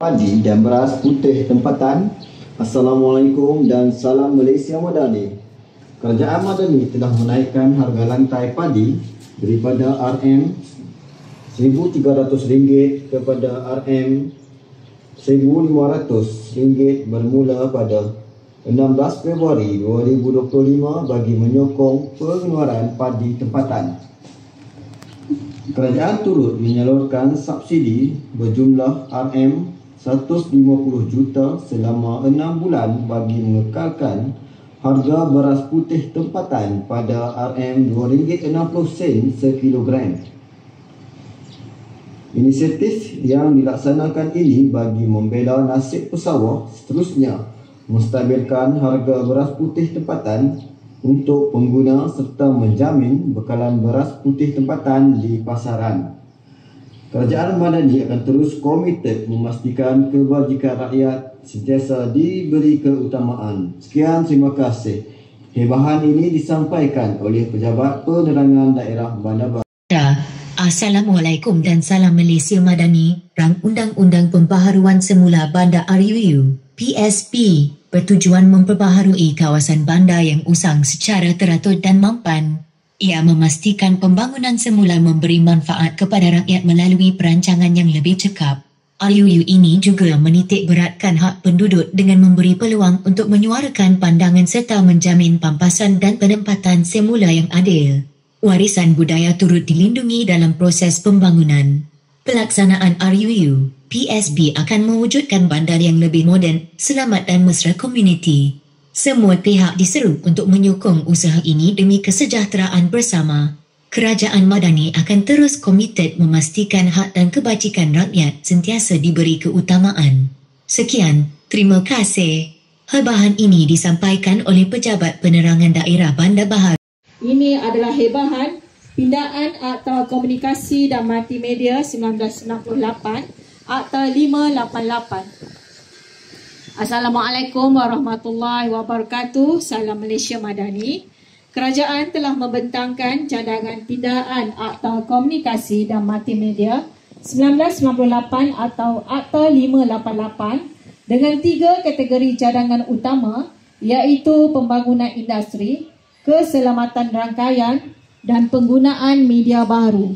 Padi dan beras putih tempatan. Assalamualaikum dan salam Malaysia Madani. Kerajaan Madani telah menaikkan harga lantai padi daripada RM1,300 kepada RM1,500 bermula pada 16 Februari 2025 bagi menyokong pengeluaran padi tempatan. Kerajaan turut menyalurkan subsidi berjumlah RM150 juta selama 6 bulan bagi mengekalkan harga beras putih tempatan pada RM2.60 sekilogram. Inisiatif yang dilaksanakan ini bagi membela nasib pesawah seterusnya menstabilkan harga beras putih tempatan untuk pengguna serta menjamin bekalan beras putih tempatan di pasaran. Kerajaan Madani akan terus komited memastikan kebajikan rakyat sentiasa diberi keutamaan. Sekian, terima kasih. Hebahan ini disampaikan oleh Pejabat Penerangan Daerah Bandar Baru. Assalamualaikum dan salam Malaysia Madani. Rang Undang-Undang Pembaharuan Semula Bandar RUU PSP bertujuan memperbaharui kawasan bandar yang usang secara teratur dan mampan. Ia memastikan pembangunan semula memberi manfaat kepada rakyat melalui perancangan yang lebih cekap. RUU ini juga menitik beratkan hak penduduk dengan memberi peluang untuk menyuarakan pandangan serta menjamin pampasan dan penempatan semula yang adil. Warisan budaya turut dilindungi dalam proses pembangunan. Pelaksanaan RUU PSB akan mewujudkan bandar yang lebih moden, selamat dan mesra komuniti. Semua pihak diseru untuk menyokong usaha ini demi kesejahteraan bersama. Kerajaan Madani akan terus komited memastikan hak dan kebajikan rakyat sentiasa diberi keutamaan. Sekian, terima kasih. Hebahan ini disampaikan oleh Pejabat Penerangan Daerah Bandar Baharu. Ini adalah hebahan Pindaan Akta Komunikasi dan Multimedia 1998, Akta 588. Assalamualaikum warahmatullahi wabarakatuh. Salam Malaysia Madani. Kerajaan telah membentangkan cadangan pindaan Akta Komunikasi dan Multimedia 1998 atau Akta 588 dengan 3 kategori cadangan utama, iaitu pembangunan industri, keselamatan rangkaian dan penggunaan media baru.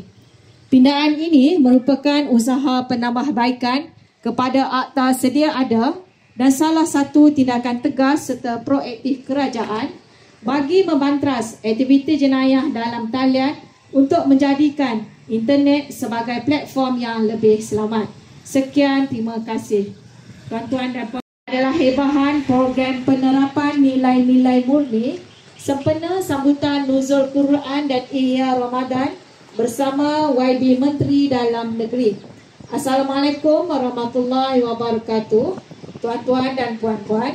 Pindaan ini merupakan usaha penambahbaikan kepada akta sedia ada dan salah satu tindakan tegas serta proaktif kerajaan bagi membantras aktiviti jenayah dalam talian untuk menjadikan internet sebagai platform yang lebih selamat. Sekian, terima kasih. Tuan-tuan dan puan, adalah hebahan program penerapan nilai-nilai murni sempena sambutan Nuzul Quran dan Ihya Ramadan bersama YB Menteri Dalam Negeri. Assalamualaikum warahmatullahi wabarakatuh. Tuan-tuan dan puan-puan,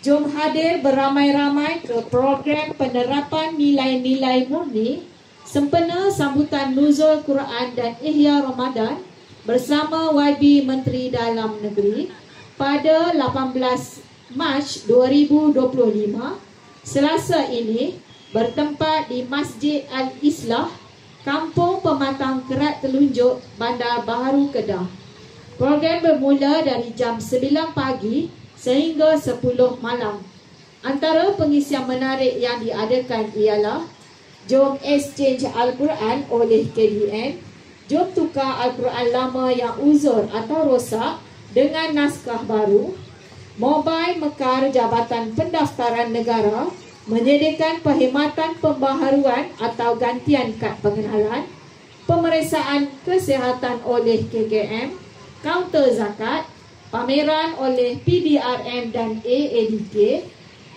jom hadir beramai-ramai ke program penerapan nilai-nilai murni sempena sambutan Nuzul Quran dan Ihya Ramadan bersama YB Menteri Dalam Negeri pada 18 Mac 2025, Selasa ini, bertempat di Masjid Al-Islah, Kampung Pematang Kerat Telunjuk, Bandar Baharu, Kedah. Program bermula dari jam 9 pagi sehingga 10 malam. Antara pengisian menarik yang diadakan ialah jom exchange Al-Quran oleh KDN, jom tukar Al-Quran lama yang uzur atau rosak dengan naskah baru, Mobile Mekar Jabatan Pendaftaran Negara menyediakan perkhidmatan pembaharuan atau gantian kad pengenalan, pemeriksaan kesihatan oleh KKM, kaunter zakat, pameran oleh PDRM dan AADK,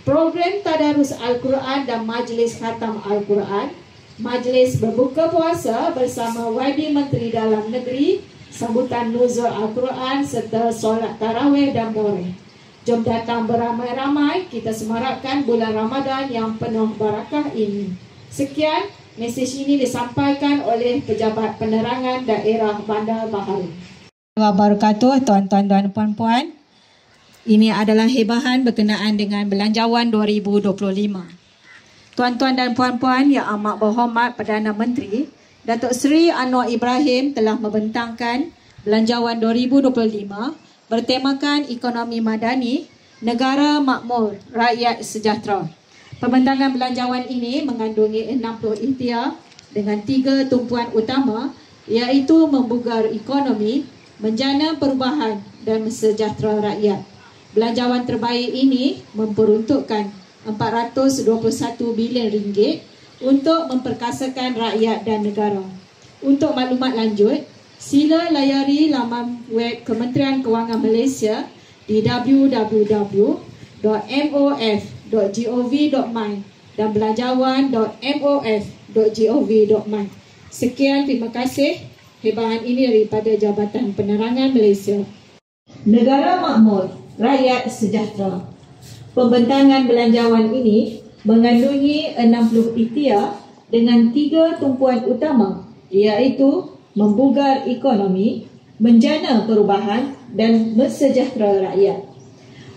program tadarus Al-Quran dan majlis khatam Al-Quran, majlis berbuka puasa bersama YB Menteri Dalam Negeri, sambutan Nuzul Al-Quran serta solat tarawih dan boreh. Jom datang beramai-ramai, kita semarakkan bulan Ramadan yang penuh barakah ini. Sekian, mesej ini disampaikan oleh Pejabat Penerangan Daerah Bandar Baharu. Wabarakatuh, tuan-tuan dan puan-puan. Ini adalah hebahan berkenaan dengan Belanjawan 2025. Tuan-tuan dan puan-puan yang amat berhormat Perdana Menteri, Datuk Seri Anwar Ibrahim telah membentangkan Belanjawan 2025 bertemakan ekonomi madani, negara makmur, rakyat sejahtera. Pembentangan belanjawan ini mengandungi 60 ikhtiar dengan 3 tumpuan utama, iaitu membugar ekonomi, menjana perubahan dan mensejahtera rakyat. Belanjawan terbaik ini memperuntukkan 421 bilion ringgit untuk memperkasakan rakyat dan negara. Untuk maklumat lanjut, sila layari laman web Kementerian Kewangan Malaysia di www.mof.gov.my dan belanjawan.mof.gov.my. Sekian, terima kasih. Hibahan ini daripada Jabatan Penerangan Malaysia. Negara makmur, rakyat sejahtera. Pembentangan belanjawan ini mengandungi 60 ikhtiar dengan 3 tumpuan utama, iaitu membugar ekonomi, menjana perubahan dan mensejahtera rakyat.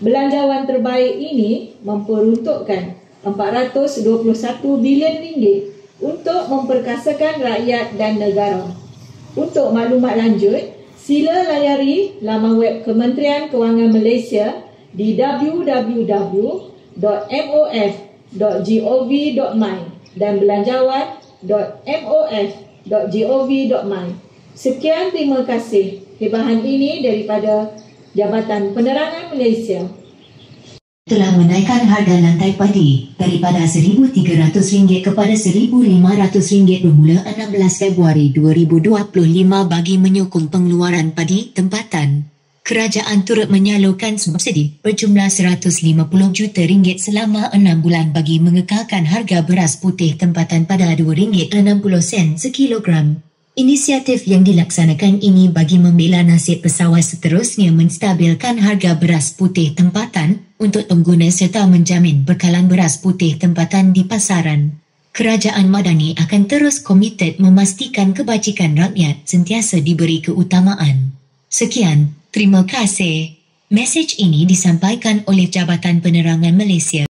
Belanjawan terbaik ini memperuntukkan 421 bilion ringgit untuk memperkasakan rakyat dan negara. Untuk maklumat lanjut, sila layari laman web Kementerian Kewangan Malaysia di www.mof.gov.my dan belanjawan.mof.gov.my. Sekian, terima kasih. Hibahan ini daripada Jabatan Penerangan Malaysia. Telah menaikkan harga lantai padi daripada RM1,300 kepada RM1,500 bermula 16 Februari 2025 bagi menyokong pengeluaran padi tempatan. Kerajaan turut menyalurkan subsidi berjumlah RM150 juta selama 6 bulan bagi mengekalkan harga beras putih tempatan pada RM2.60 sekilogram. Inisiatif yang dilaksanakan ini bagi membela nasib pesawat seterusnya menstabilkan harga beras putih tempatan untuk pengguna serta menjamin bekalan beras putih tempatan di pasaran. Kerajaan Madani akan terus komited memastikan kebajikan rakyat sentiasa diberi keutamaan. Sekian, terima kasih. Mesej ini disampaikan oleh Jabatan Penerangan Malaysia.